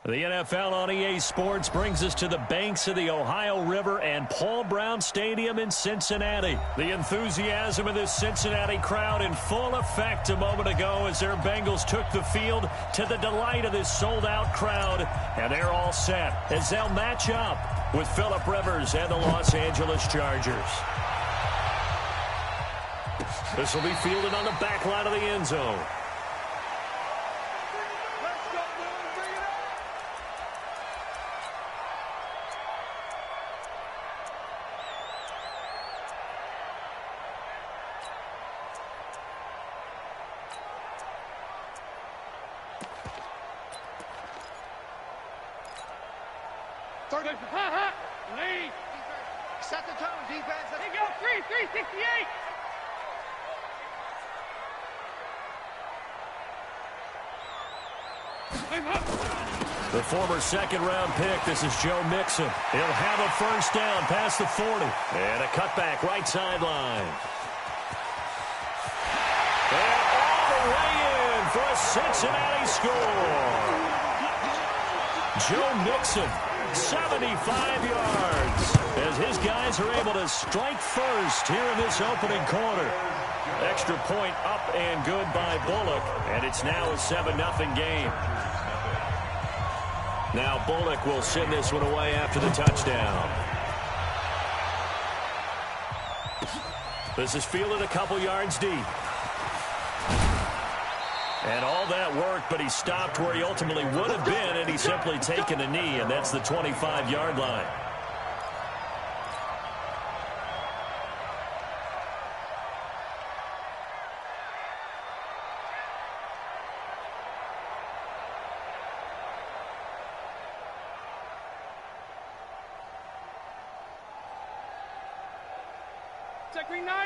The NFL on EA Sports brings us to the banks of the Ohio River and Paul Brown Stadium in Cincinnati. The enthusiasm of this Cincinnati crowd in full effect a moment ago as their Bengals took the field to the delight of this sold-out crowd. And they're all set as they'll match up with Phillip Rivers and the Los Angeles Chargers. This will be fielded on the back line of the end zone. Lead. Set the tone, defense. Here you go, 368. The former second-round pick, this is Joe Mixon. He'll have a first down past the 40. And a cutback right sideline. And all the way in for a Cincinnati score. Joe Mixon, 75 yards, as his guys are able to strike first here in this opening quarter. Extra point up and good by Bullock, and it's now a 7-0 game. Now Bullock will send this one away after the touchdown. This is fielded a couple yards deep. And all that worked, but he stopped where he ultimately would have been, and he's simply taken a knee, and that's the 25-yard line.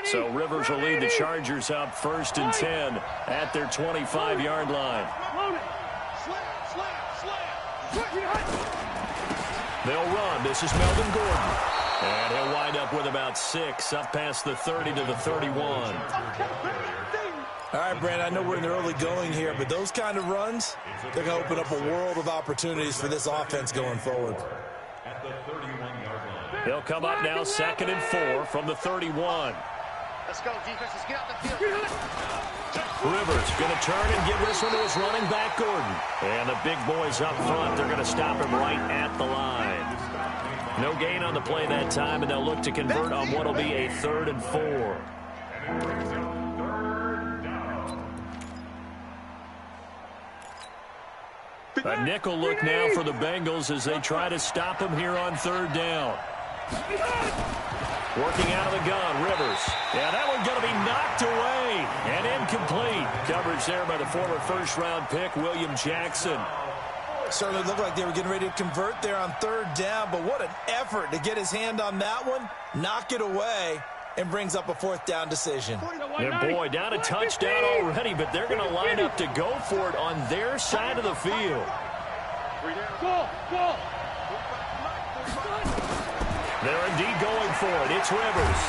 So Rivers will lead the Chargers up 1st and 10 at their 25-yard line. They'll run. This is Melvin Gordon. And he'll wind up with about 6 up past the 30 to the 31. All right, Brandon, I know we're in the early going here, but those kind of runs, they're going to open up a world of opportunities for this offense going forward. They'll come up now 2nd and 4 from the 31. Let's go, defense. Let's get out the field. Rivers going to turn and give this one to his running back, Gordon. And the big boys up front, they're going to stop him right at the line. No gain on the play that time, and they'll look to convert on what will be a 3rd and 4. A nickel look now for the Bengals as they try to stop him here on 3rd down. Working out of the gun, Rivers. Yeah, that one's going to be knocked away and incomplete. Coverage there by the former first-round pick, William Jackson. Certainly looked like they were getting ready to convert there on 3rd down, but what an effort to get his hand on that one, knock it away, and brings up a 4th down decision. And boy, down a touchdown already, but they're going to line up to go for it on their side of the field. They're indeed going for it. It's Rivers.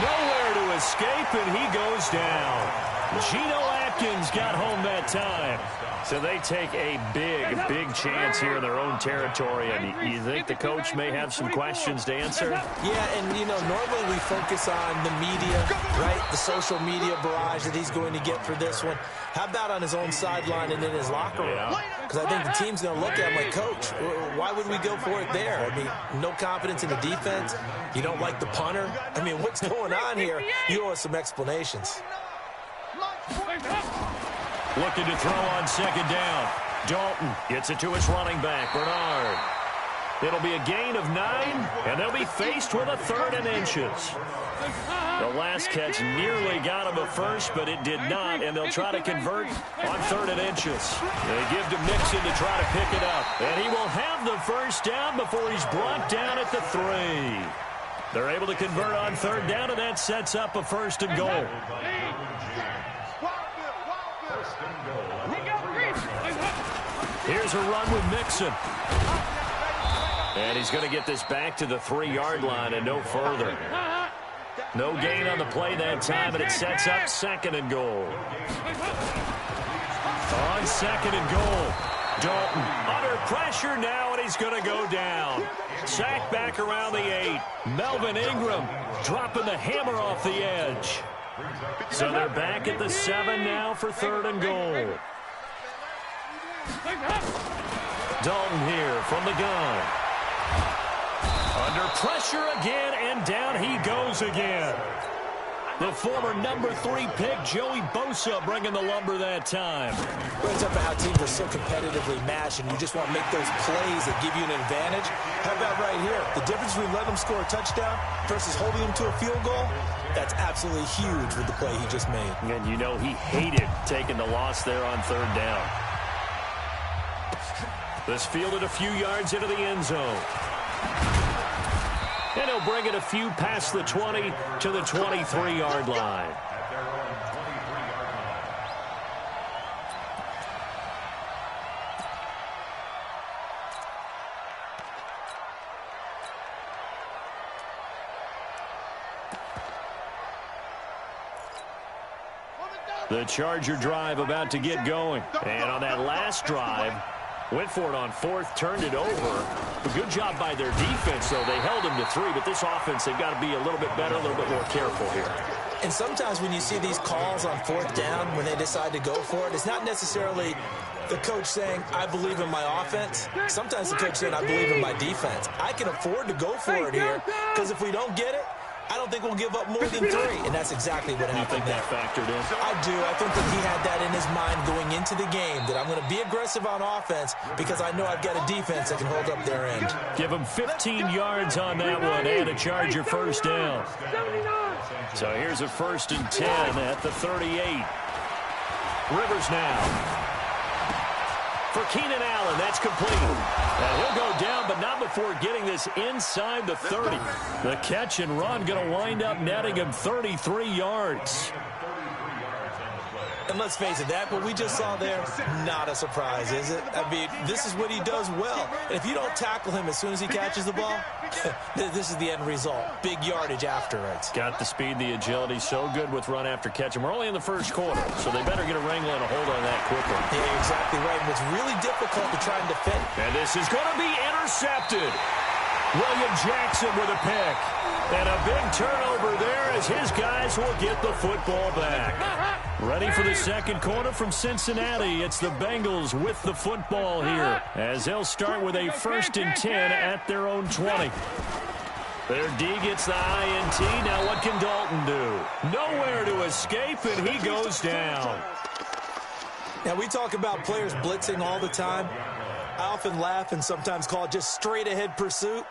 Nowhere to escape, and he goes down. Geno Atkins got home that time. So they take a big chance here in their own territory. And you think the coach may have some questions to answer? Yeah, and, you know, normally we focus on the media, right? The social media barrage that he's going to get for this one. How about on his own sideline and in his locker room? Because I think the team's going to look at him like, Coach, why would we go for it there? I mean, no confidence in the defense. You don't like the punter. I mean, what's going on here? You owe us some explanations. Looking to throw on 2nd down. Dalton gets it to his running back, Bernard. It'll be a gain of 9, and they'll be faced with a 3rd and inches. The last catch nearly got him a first, but it did not, and they'll try to convert on 3rd and inches. They give to Mixon to try to pick it up, and he will have the first down before he's brought down at the 3. They're able to convert on 3rd down, and that sets up a 1st and goal. Here's a run with Mixon. And he's going to get this back to the 3-yard line and no further. No gain on the play that time, and it sets up 2nd and goal. On 2nd and goal, Dalton under pressure now, and he's going to go down. Sacked back around the 8. Melvin Ingram dropping the hammer off the edge. So they're back at the 7 now for 3rd and goal. Dalton here from the gun. Under pressure again, and down he goes again. The former number 3 pick, Joey Bosa, bringing the lumber that time. Well, it's about how teams are so competitively matched, and you just want to make those plays that give you an advantage. How about right here? The difference between letting them score a touchdown versus holding them to a field goal, that's absolutely huge with the play he just made. And you know he hated taking the loss there on 3rd down. This fielded a few yards into the end zone. And he'll bring it a few past the 20 to the 23-yard line. The Charger drive about to get going. And on that last drive, went for it on 4th, turned it over. A good job by their defense, though. They held him to 3, but this offense, they've got to be a little bit better, a little bit more careful here. And sometimes when you see these calls on 4th down, when they decide to go for it, it's not necessarily the coach saying, I believe in my offense. Sometimes the coach saying, I believe in my defense. I can afford to go for it here, because if we don't get it, I don't think we'll give up more than 3, and that's exactly what happened. You think that factored in? I do. I think that he had that in his mind going into the game, that I'm going to be aggressive on offense because I know I've got a defense that can hold up their end. Give him 15 yards on that one and a Charger 1st down. So here's a 1st and 10 at the 38. Rivers now. For Keenan Allen, that's complete. And he'll go down, but not before getting this inside the 30. The catch and run going to wind up netting him 33 yards. And let's face it, that what we just saw there, not a surprise, is it? I mean, this is what he does well. And if you don't tackle him as soon as he catches the ball, this is the end result. Big yardage afterwards. Got the speed, the agility, so good with run after catch. And we're only in the 1st quarter, so they better get a wrangle and a hold on that quickly. Yeah, you're exactly right. And it's really difficult to try and defend. And this is going to be intercepted. William Jackson with a pick. And a big turnover there as his guys will get the football back. Ready for the 2nd quarter from Cincinnati. It's the Bengals with the football here as they'll start with a 1st and 10 at their own 20. Their D gets the INT. Now what can Dalton do? Nowhere to escape, and he goes down. Now we talk about players blitzing all the time. I often laugh and sometimes call it just straight-ahead pursuit.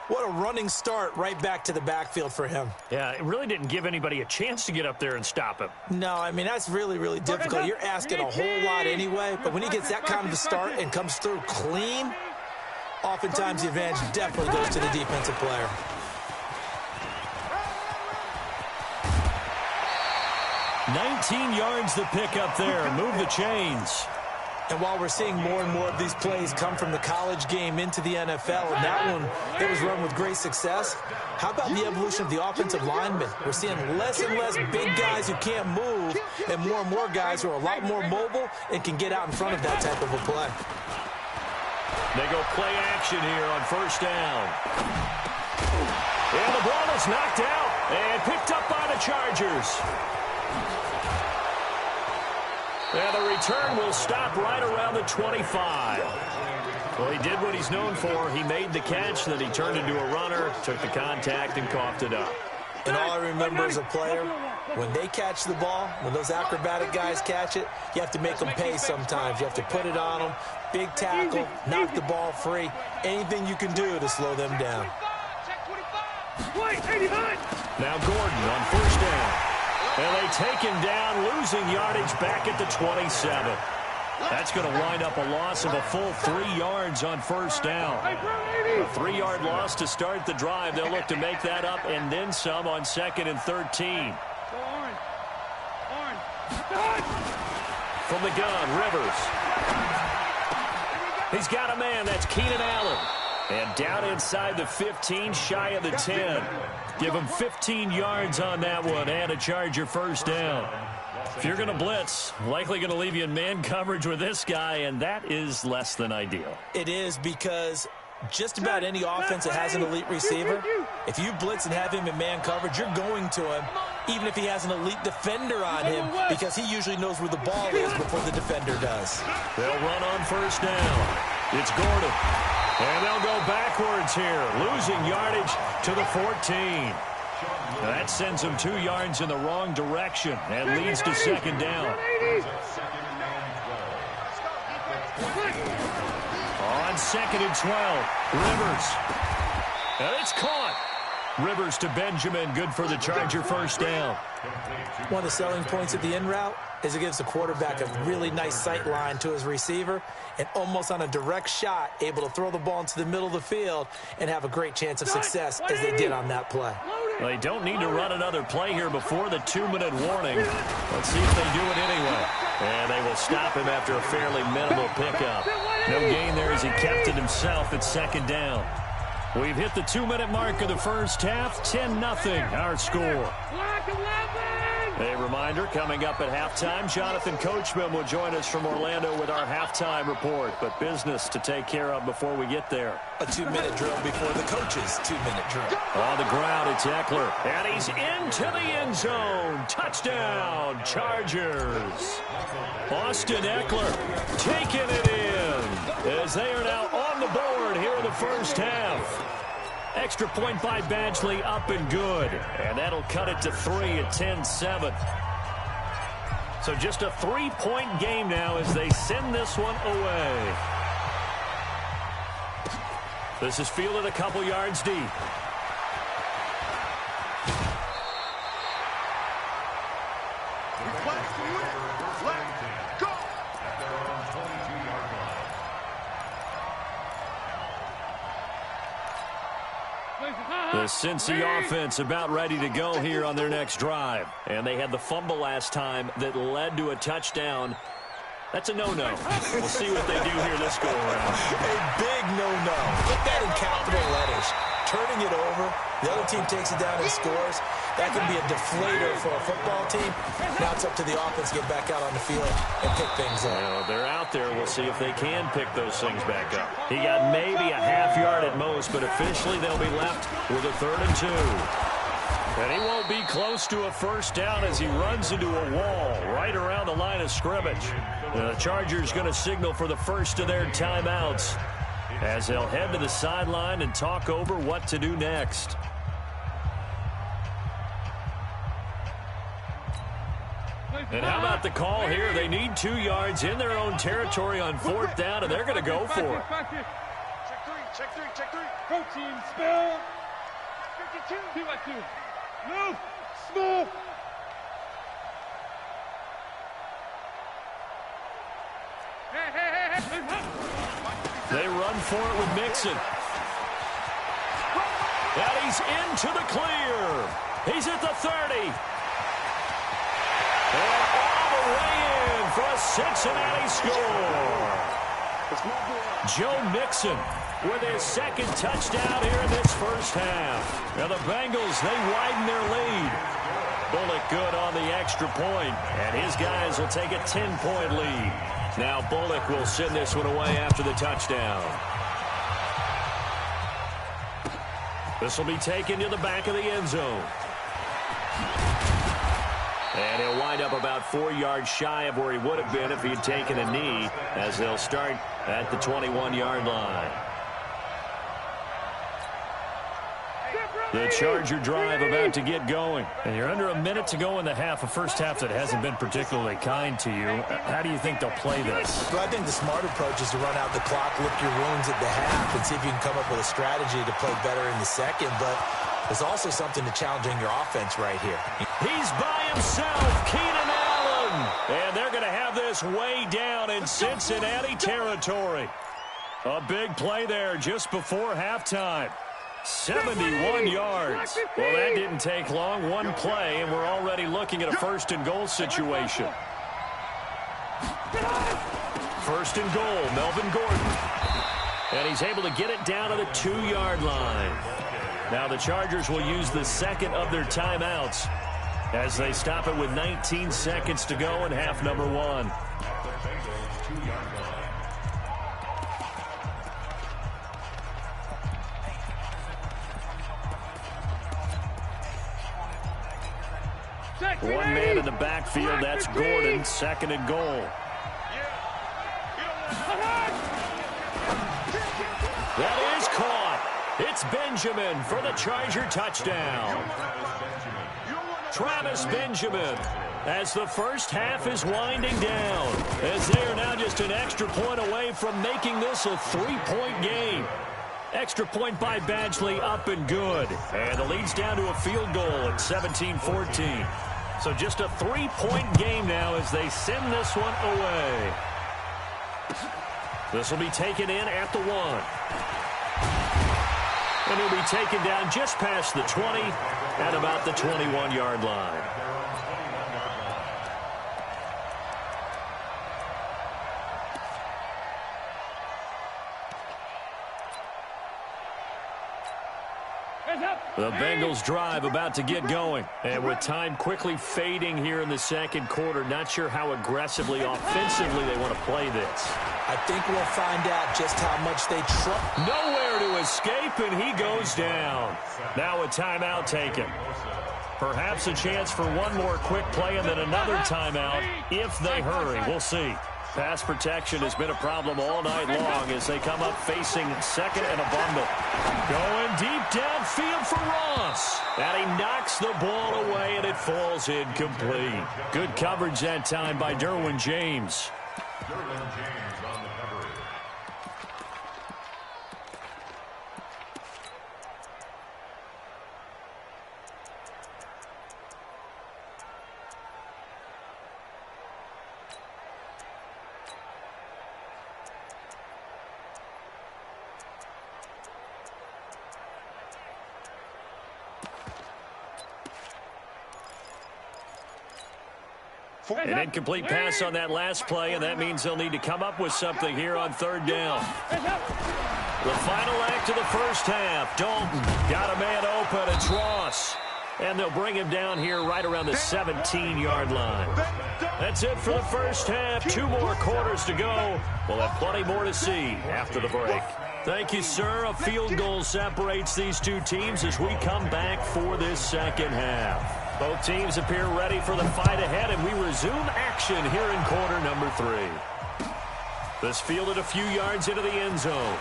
What a running start right back to the backfield for him. Yeah, it really didn't give anybody a chance to get up there and stop him. No, I mean, that's really, really difficult. You're asking a whole lot anyway, but when he gets that kind of a start and comes through clean, oftentimes the advantage definitely goes to the defensive player. $19 yards the pick up there. Move the chains. And while we're seeing more and more of these plays come from the college game into the NFL, and that one, it was run with great success, how about the evolution of the offensive linemen? We're seeing less and less big guys who can't move and more guys who are a lot more mobile and can get out in front of that type of a play. They go play action here on 1st down. And the ball is knocked out and picked up by the Chargers. And the return will stop right around the 25. Well, he did what he's known for. He made the catch, then he turned into a runner, took the contact, and coughed it up. And all I remember as a player, when they catch the ball, when those acrobatic guys catch it, you have to make them pay sometimes. You have to put it on them, big tackle, knock the ball free, anything you can do to slow them down. Now Gordon on 1st down. And they take him down, losing yardage back at the 27. That's going to wind up a loss of a full 3 yards on 1st down. A 3-yard loss to start the drive. They'll look to make that up and then some on 2nd and 13. From the gun, Rivers. He's got a man. That's Keenan Allen. And down inside the 15, shy of the 10. Give him 15 yards on that one and a Charger 1st down. If you're going to blitz, likely going to leave you in man coverage with this guy, and that is less than ideal. It is, because just about any offense that has an elite receiver, if you blitz and have him in man coverage, you're going to him, even if he has an elite defender on him, because he usually knows where the ball is before the defender does. They'll run on first down. It's Gordon. And they'll go backwards here, losing yardage to the 14. That sends them 2 yards in the wrong direction and leads to second down. On 2nd and 12, Rivers. And it's caught. Rivers to Benjamin, good for the Charger first down. One of the selling points of the in route is it gives the quarterback a really nice sight line to his receiver, and almost on a direct shot, able to throw the ball into the middle of the field and have a great chance of success, as they did on that play. They don't need to run another play here before the 2-minute warning. Let's see if they do it anyway. And they will stop him after a fairly minimal pickup. No gain there as he kept it himself at second down. We've hit the 2-minute mark of the first half. 10-0 our score. A reminder, coming up at halftime, Jonathan Coachman will join us from Orlando with our halftime report. But business to take care of before we get there. A 2-minute drill before the coach's 2-minute drill. On the ground, it's Eckler. And he's into the end zone. Touchdown, Chargers. Austin Eckler taking it in as they are now on the board here in the first half. Extra point by Badgley, up and good. And that'll cut it to 3 at 10-7. So just a 3-point game now as they send this one away. This is fielded a couple yards deep. The Cincy offense about ready to go here on their next drive. And they had the fumble last time that led to a touchdown. That's a no-no. We'll see what they do here this go-around. A big no-no. Put that in capital letters. Turning it over, the other team takes it down and scores. That can be a deflator for a football team. Now it's up to the offense to get back out on the field and pick things up. Well, they're out there. We'll see if they can pick those things back up. He got maybe a half yard at most, but officially they'll be left with a 3rd and 2. And he won't be close to a first down as he runs into a wall right around the line of scrimmage. The Chargers going to signal for the first of their timeouts as they'll head to the sideline and talk over what to do next. And how about the call here? They need 2 yards in their own territory on 4th down, and they're going to go for it. Check three. Go team, spell. 52. 2-by-2. Move. Small. They run for it with Mixon. And he's into the clear. He's at the 30. And all the way in for a Cincinnati score. Joe Mixon with his 2nd touchdown here in this first half. Now the Bengals, they widen their lead. Bullock good on the extra point, and his guys will take a 10-point lead. Now Bullock will send this one away after the touchdown. This will be taken to the back of the end zone. And he'll wind up about 4 yards shy of where he would have been if he had taken a knee, as they'll start at the 21-yard line. The Charger drive about to get going. And you're under a minute to go in the half, a first half that hasn't been particularly kind to you. How do you think they'll play this? Well, I think the smart approach is to run out the clock, lick your wounds at the half, and see if you can come up with a strategy to play better in the second. But there's also something to challenging your offense right here. He's by himself, Keenan Allen. And they're going to have this way down in Cincinnati territory. A big play there just before halftime. 71 yards. Well, that didn't take long. One play, and we're already looking at a 1st and goal situation. 1st and goal, Melvin Gordon. And he's able to get it down to the 2-yard line. Now the Chargers will use the 2nd of their timeouts. as they stop it with 19 seconds to go in half number one. One man in the backfield. That's Gordon. Second and goal. That is caught. It's Benjamin for the Charger touchdown. Travis Benjamin, as the first half is winding down, as they are now just an extra point away from making this a three-point game. Extra point by Badgley, up and good. And the lead's down to a field goal at 17-14. So just a three-point game now as they send this one away. This will be taken in at the 1. And he'll be taken down just past the 20 at about the 21-yard line. The Bengals drive about to get going. And with time quickly fading here in the second quarter, not sure how aggressively, offensively they want to play this. I think we'll find out just how much they trust. Nowhere to escape, and he goes down. Now a timeout taken. Perhaps a chance for one more quick play and then another timeout if they hurry. We'll see. Pass protection has been a problem all night long as they come up facing second and a bundle. Going deep downfield for Ross. And he knocks the ball away, and it falls incomplete. Good coverage that time by Derwin James. An incomplete pass on that last play, and that means they'll need to come up with something here on third down. The final act of the first half. Dalton got a man open. It's Ross. And they'll bring him down here right around the 17-yard line. That's it for the first half. 2 more quarters to go. We'll have plenty more to see after the break. Thank you, sir. A field goal separates these two teams as we come back for this second half. Both teams appear ready for the fight ahead, and we resume action here in quarter number 3. This fielded a few yards into the end zone.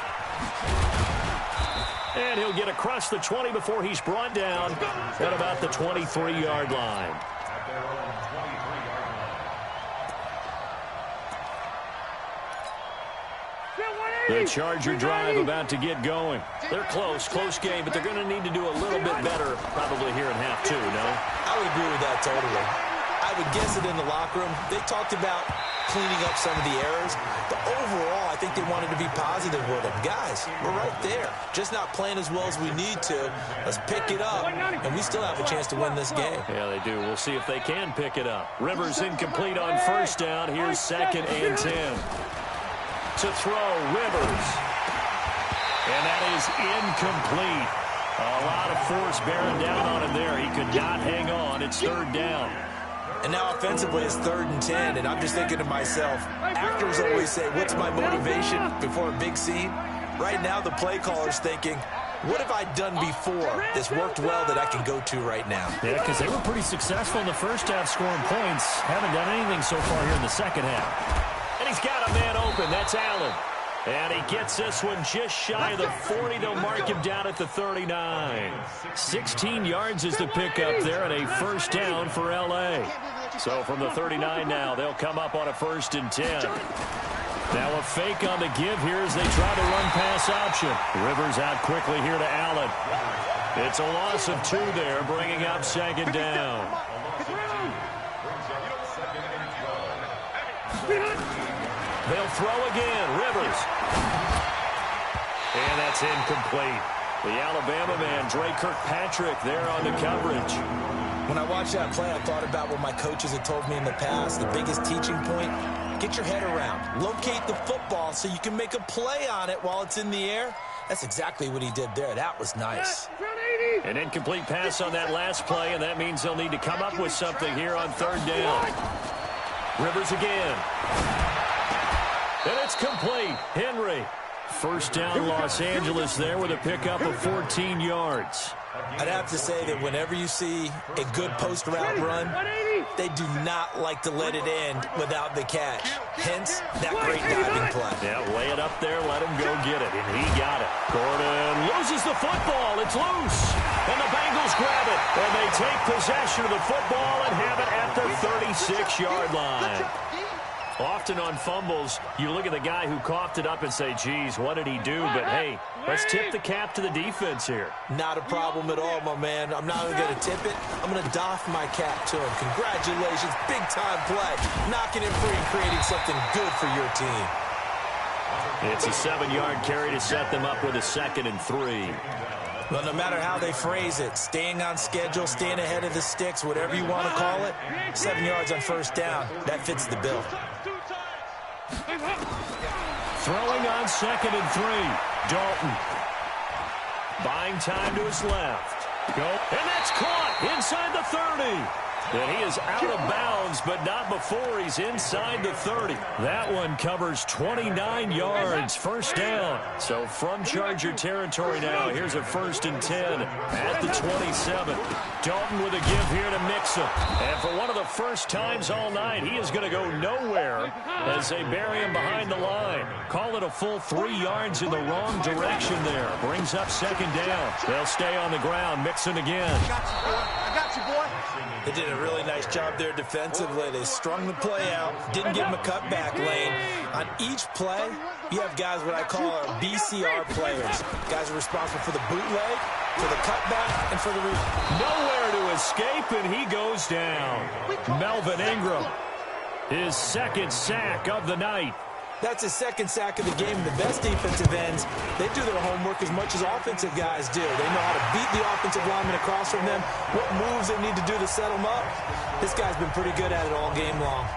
And he'll get across the 20 before he's brought down at about the 23-yard line. The Charger drive about to get going. They're close game, but they're going to need to do a little bit better probably here in half 2, no? I would agree with that totally. I would guess it in the locker room. They talked about cleaning up some of the errors, but overall, I think they wanted to be positive with them. Guys, we're right there. Just not playing as well as we need to. Let's pick it up, and we still have a chance to win this game. Yeah, they do. We'll see if they can pick it up. Rivers incomplete on first down. Here's 2nd and 10. To throw, Rivers. And that is incomplete. A lot of force bearing down on him there. He could not hang on. It's 3rd down. And now offensively it's 3rd and 10, and I'm just thinking to myself, actors always say, what's my motivation before a big scene? Right now the play caller's thinking, what have I done before that's worked well that I can go to right now? Yeah, because they were pretty successful in the first half scoring points. Haven't done anything so far here in the second half. And he's got a man open. That's Allen. And he gets this one just shy of the 40. They'll mark him down at the 39. 16 yards is the pickup there and a first down for L.A. So from the 39 now, they'll come up on a 1st and 10. Now a fake on the give here as they try to run pass option. Rivers out quickly here to Allen. It's a loss of 2 there, bringing up 2nd down. They'll throw again. Rivers. And that's incomplete. The Alabama man, Dre Kirkpatrick, there on the coverage. When I watched that play, I thought about what my coaches had told me in the past. The biggest teaching point, get your head around. Locate the football so you can make a play on it while it's in the air. That's exactly what he did there. That was nice. An incomplete pass on that last play, and that means they'll need to come up with something here on third down. Rivers again. And it's complete. Henry. First down, Los Angeles there with a pickup of 14 yards. I'd have to say that whenever you see a good post route run, they do not like to let it end without the catch. Hence, that great diving play. Yeah, lay it up there, let him go get it, and he got it. Gordon loses the football. It's loose, and the Bengals grab it, and they take possession of the football and have it at the 36-yard line. Often on fumbles, you look at the guy who coughed it up and say, geez, what did he do? But, hey, let's tip the cap to the defense here. Not a problem at all, my man. I'm not even going to tip it. I'm going to doff my cap to him. Congratulations. Big-time play. Knocking it free and creating something good for your team. It's a 7-yard carry to set them up with a 2nd and 3. Well, no matter how they phrase it, staying on schedule, staying ahead of the sticks, whatever you want to call it, 7 yards on first down, that fits the bill. Throwing on 2nd and 3. Dalton. Buying time to his left. Go. And that's caught inside the 30. And he is out of bounds, but not before he's inside the 30. That one covers 29 yards, first down. So from Charger territory now, here's a 1st and 10 at the 27. Dalton with a give here to Mixon. And for one of the first times all night, he is going to go nowhere as they bury him behind the line. Call it a full 3 yards in the wrong direction there. Brings up 2nd down. They'll stay on the ground. Mixon again. I got you, boy. They did a really nice job there defensively. They strung the play out, didn't give him a cutback lane. On each play, you have guys what I call our BCR players. Guys are responsible for the bootleg, for the cutback, and for the nowhere to escape, and he goes down. Melvin Ingram, his 2nd sack of the night. That's his 2nd sack of the game. The best defensive ends, they do their homework as much as offensive guys do. They know how to beat the offensive lineman across from them, what moves they need to do to set them up. This guy's been pretty good at it all game long.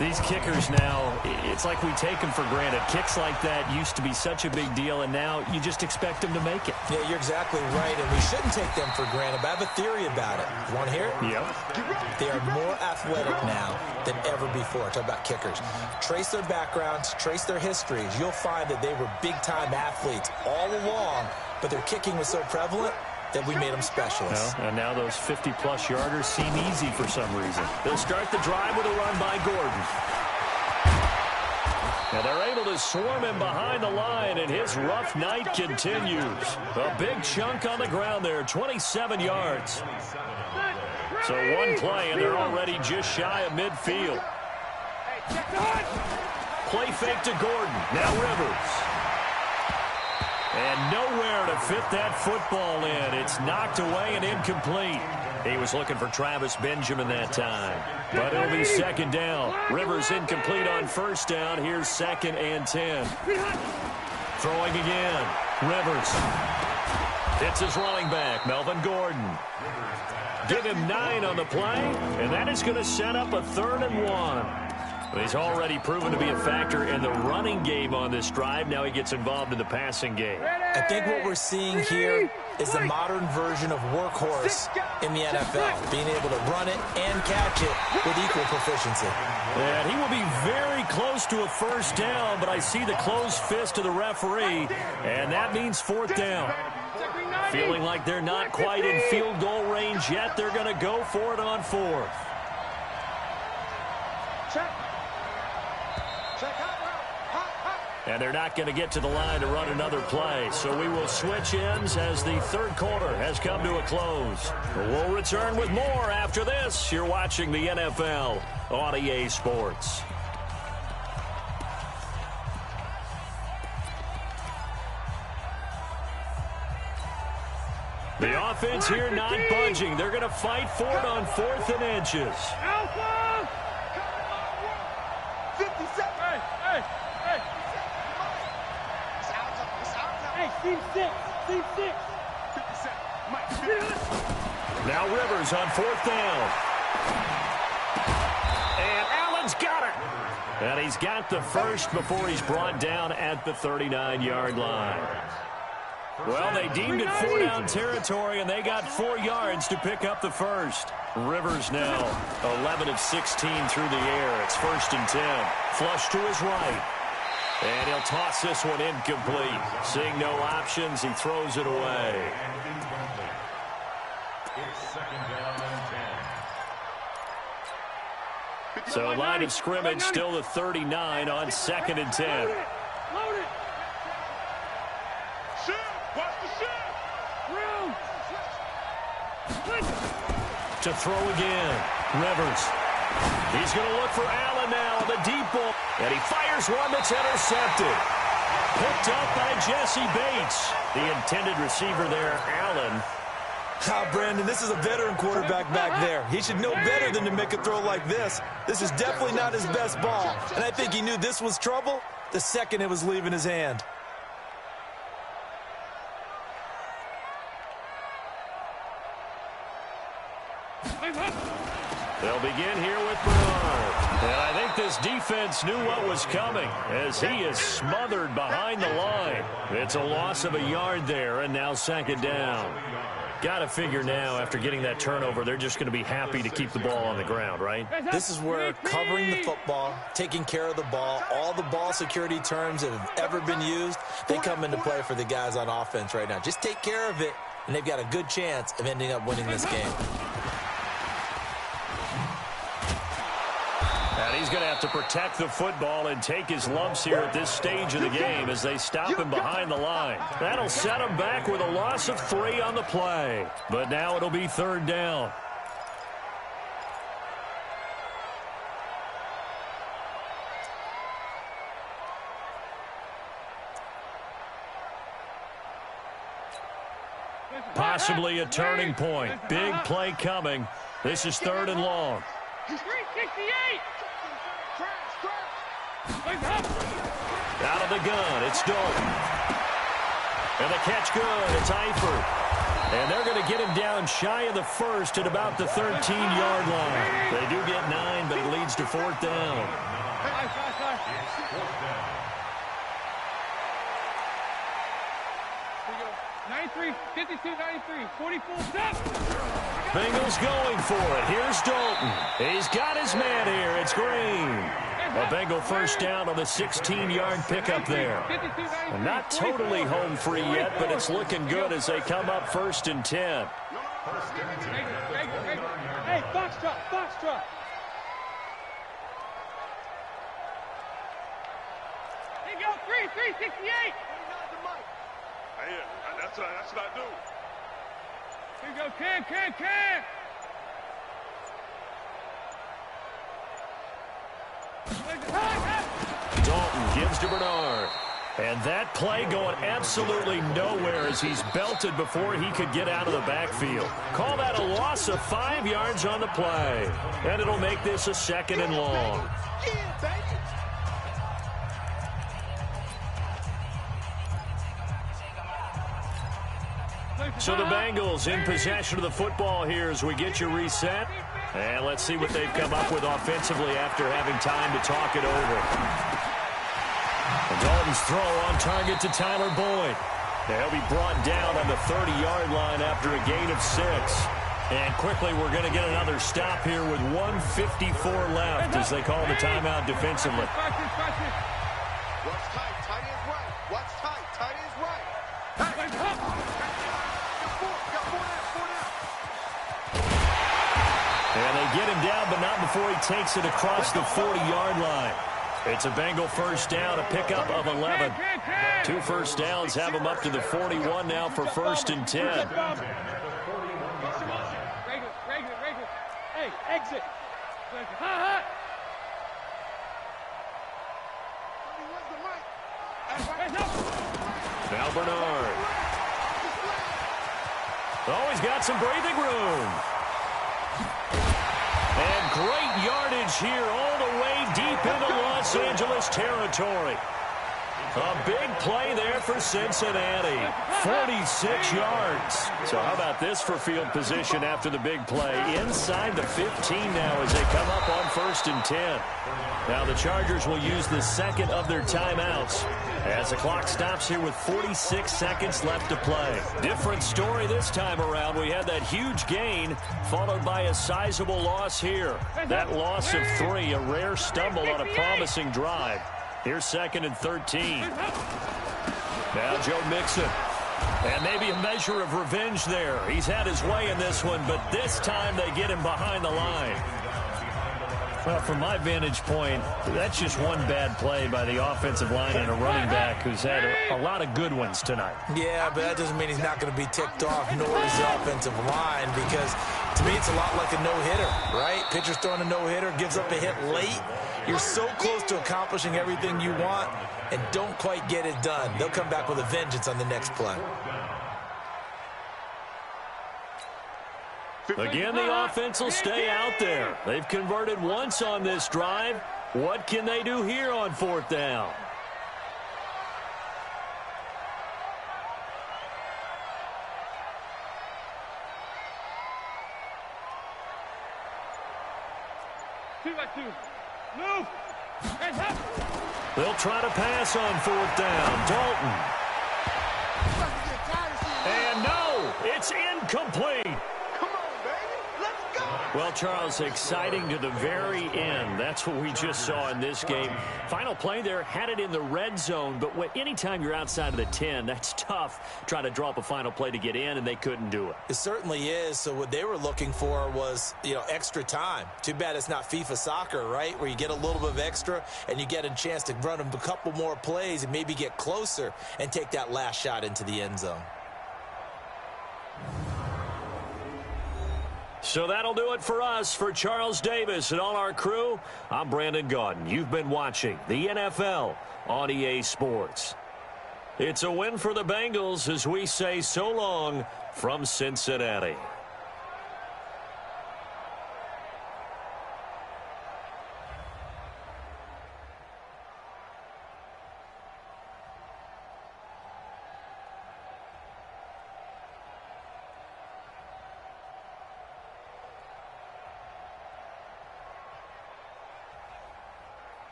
These kickers now, it's like we take them for granted. Kicks like that used to be such a big deal, and now you just expect them to make it. Yeah, you're exactly right, and we shouldn't take them for granted. But I have a theory about it. You want to hear it? Yep. They are more athletic now than ever before. Talk about kickers. Trace their backgrounds, trace their histories. You'll find that they were big-time athletes all along, but their kicking was so prevalent that we made them specialists. Well, and now those 50-plus yarders seem easy for some reason. They'll start the drive with a run by Gordon. And they're able to swarm him behind the line, and his rough night continues. A big chunk on the ground there, 27 yards. So one play, and they're already just shy of midfield. Play fake to Gordon. Now Rivers. And nowhere to fit that football in. It's knocked away and incomplete. He was looking for Travis Benjamin that time. But it'll be 2nd down. Rivers incomplete on first down. Here's 2nd and 10. Throwing again. Rivers. It's his running back, Melvin Gordon. Give him 9 on the play, and that is going to set up a 3rd and 1. He's already proven to be a factor in the running game on this drive. Now he gets involved in the passing game. I think what we're seeing here is the modern version of workhorse in the NFL, being able to run it and catch it with equal proficiency. And he will be very close to a first down, but I see the closed fist of the referee, and that means 4th down. Feeling like they're not quite in field goal range yet, they're going to go for it on 4th. And they're not going to get to the line to run another play. So we will switch ends as the 3rd quarter has come to a close. We'll return with more after this. You're watching the NFL on EA Sports. The offense here not budging. They're going to fight for it on 4th and inches. Alpha! 57. Team 6. Team 6. Now Rivers on 4th down. And Allen's got it. And he's got the first before he's brought down at the 39-yard line. Well, they deemed it 4-down territory, and they got 4 yards to pick up the first. Rivers now 11 of 16 through the air. It's 1st and 10. Flush to his right. And he'll toss this one incomplete. Seeing no options, he throws it away. So line of scrimmage still the 39 on 2nd and 10. Load it. To throw again. Rivers. He's going to look for Allen now on the deep ball. And he fires one that's intercepted. Picked up by Jesse Bates. The intended receiver there, Allen. Brandon, this is a veteran quarterback back there. He should know better than to make a throw like this. This is definitely not his best ball. And I think he knew this was trouble the second it was leaving his hand. They'll begin here with Bernard. And I think this defense knew what was coming as he is smothered behind the line. It's a loss of a yard there, and now 2nd down. Got to figure now, after getting that turnover, they're just going to be happy to keep the ball on the ground, right? This is where covering the football, taking care of the ball, all the ball security terms that have ever been used, they come into play for the guys on offense right now. Just take care of it, and they've got a good chance of ending up winning this game. And he's going to have to protect the football and take his lumps here at this stage of the game as they stop him behind the line. That'll set him back with a loss of 3 on the play. But now it'll be 3rd down. Possibly a turning point. Big play coming. This is 3rd and long. 368. Out of the gun, it's Dalton. And the catch good, it's Eifert. And they're going to get him down shy of the first at about the 13-yard line. They do get 9, but it leads to 4th down. 93, 52, 93, 44, stop! Bengals going for it. Here's Dalton. He's got his man here. It's Green. A Bengal first down on the 16-yard pickup there. And not totally home free yet, but it's looking good as they come up 1st and 10. Hey, foxtrot, foxtrot. Here you go, 368. Yeah, that's what I do. Here you go, can. Dalton gives to Bernard. And that play going absolutely nowhere as he's belted before he could get out of the backfield. Call that a loss of 5 yards on the play. And it'll make this a 2nd and long. Yeah, baby. So the Bengals in possession of the football here as we get you reset. And let's see what they've come up with offensively after having time to talk it over. And Dalton's throw on target to Tyler Boyd. He'll be brought down on the 30-yard line after a gain of 6. And quickly we're going to get another stop here with 1:54 left as they call the timeout defensively. What's tight? Tight is right. What's tight? Tight is right. Hey. Got 4 now. And they get him down, but not before he takes it across the 40-yard line. It's a Bengal first down, a pickup of 11. 2 first downs have him up to the 41 now for 1st and 10. Regular. Hey, exit. Hot. Now Bernard. Oh, he's got some breathing room. And great yardage here all the way deep into Los Angeles territory. A big play there for Cincinnati. 46 yards. So how about this for field position after the big play? Inside the 15 now as they come up on 1st and 10. Now the Chargers will use the second of their timeouts as the clock stops here with 46 seconds left to play. Different story this time around. We had that huge gain followed by a sizable loss here. That loss of 3, a rare stumble on a promising drive. Here's 2nd and 13. Now Joe Mixon. And maybe a measure of revenge there. He's had his way in this one, but this time they get him behind the line. Well, from my vantage point, that's just one bad play by the offensive line and a running back who's had a lot of good ones tonight. Yeah, but that doesn't mean he's not going to be ticked off, nor is the offensive line, because to me it's a lot like a no-hitter, right? Pitcher's throwing a no-hitter, gives up a hit late. You're so close to accomplishing everything you want and don't quite get it done. They'll come back with a vengeance on the next play. Again, the offense will stay out there. They've converted once on this drive. What can they do here on 4th down? Move. They'll try to pass on 4th down. Dalton. And no, it's incomplete. Well, Charles, exciting to the very end. That's what we just saw in this game. Final play there, had it in the red zone, but anytime you're outside of the 10, that's tough. Trying to draw up a final play to get in, and they couldn't do it. It certainly is. So what they were looking for was, extra time. Too bad it's not FIFA soccer, right, where you get a little bit of extra and you get a chance to run a couple more plays and maybe get closer and take that last shot into the end zone. So that'll do it for us. For Charles Davis and all our crew, I'm Brandon Gaudin. You've been watching the NFL on EA Sports. It's a win for the Bengals as we say so long from Cincinnati.